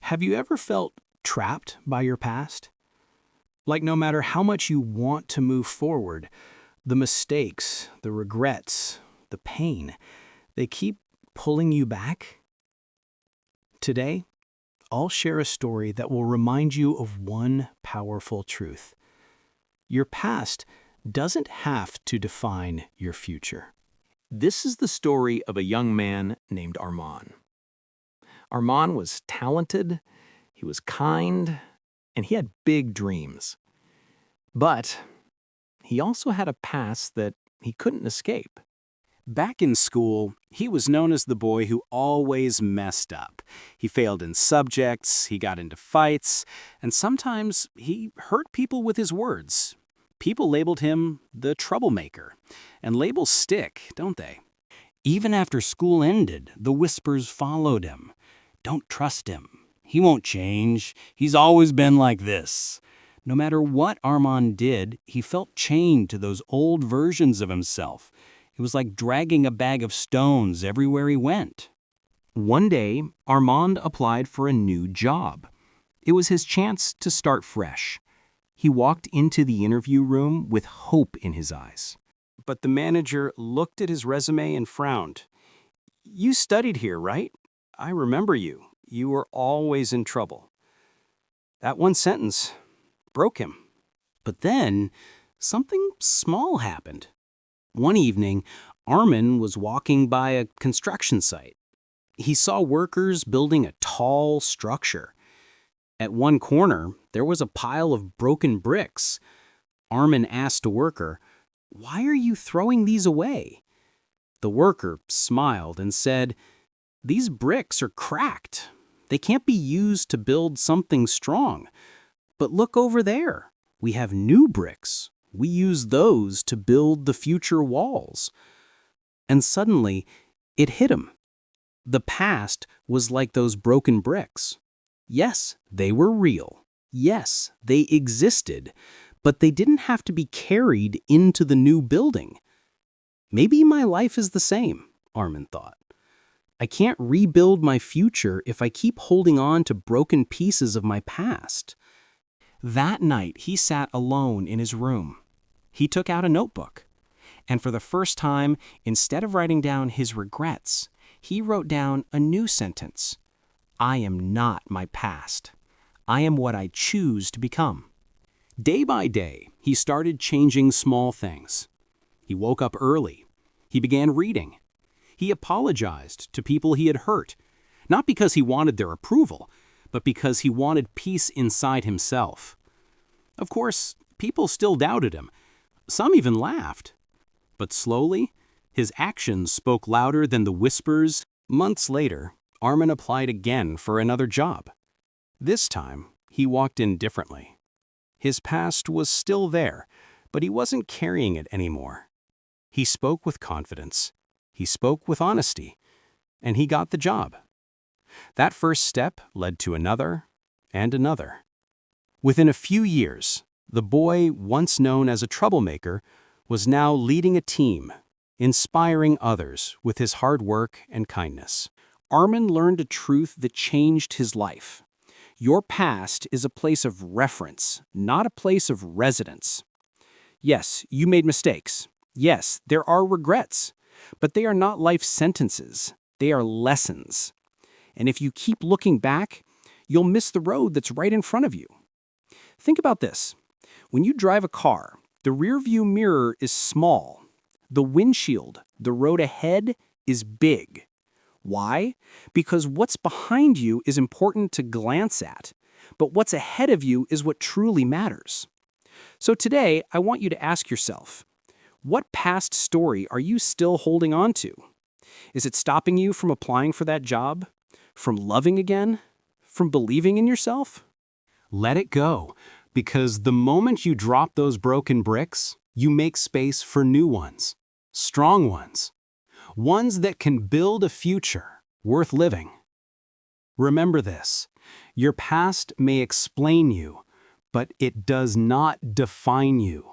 Have you ever felt trapped by your past? Like no matter how much you want to move forward, the mistakes, the regrets, the pain, they keep pulling you back? Today, I'll share a story that will remind you of one powerful truth. Your past doesn't have to define your future. This is the story of a young man named Arman. Arman was talented, he was kind, and he had big dreams. But he also had a past that he couldn't escape. Back in school, he was known as the boy who always messed up. He failed in subjects, he got into fights, and sometimes he hurt people with his words. People labeled him the troublemaker. And labels stick, don't they? Even after school ended, the whispers followed him. Don't trust him. He won't change. He's always been like this. No matter what Arman did, he felt chained to those old versions of himself. It was like dragging a bag of stones everywhere he went. One day, Armand applied for a new job. It was his chance to start fresh. He walked into the interview room with hope in his eyes. But the manager looked at his resume and frowned. "You studied here, right? I remember you. You were always in trouble." That one sentence broke him. But then, something small happened. One evening, Arman was walking by a construction site. He saw workers building a tall structure. At one corner, there was a pile of broken bricks. Arman asked a worker, "Why are you throwing these away?" The worker smiled and said, "These bricks are cracked. They can't be used to build something strong. But look over there. We have new bricks. We use those to build the future walls." And suddenly, it hit him. The past was like those broken bricks. Yes, they were real. Yes, they existed. But they didn't have to be carried into the new building. Maybe my life is the same, Arman thought. I can't rebuild my future if I keep holding on to broken pieces of my past. That night, he sat alone in his room. He took out a notebook. And for the first time, instead of writing down his regrets, he wrote down a new sentence. I am not my past. I am what I choose to become. Day by day, he started changing small things. He woke up early. He began reading. He apologized to people he had hurt, not because he wanted their approval, but because he wanted peace inside himself. Of course, people still doubted him. Some even laughed. But slowly, his actions spoke louder than the whispers. Months later, Arman applied again for another job. This time, he walked in differently. His past was still there, but he wasn't carrying it anymore. He spoke with confidence. He spoke with honesty. And he got the job. That first step led to another and another. Within a few years, the boy once known as a troublemaker was now leading a team, inspiring others with his hard work and kindness. Arman learned a truth that changed his life. Your past is a place of reference, not a place of residence. Yes, you made mistakes. Yes, there are regrets. But they are not life sentences. They are lessons. And if you keep looking back, you'll miss the road that's right in front of you. Think about this. When you drive a car, the rearview mirror is small. The windshield, the road ahead, is big. Why? Because what's behind you is important to glance at, but what's ahead of you is what truly matters. So today, I want you to ask yourself, what past story are you still holding on to? Is it stopping you from applying for that job? From loving again? From believing in yourself? Let it go, because the moment you drop those broken bricks, you make space for new ones, strong ones, ones that can build a future worth living. Remember this, your past may explain you, but it does not define you.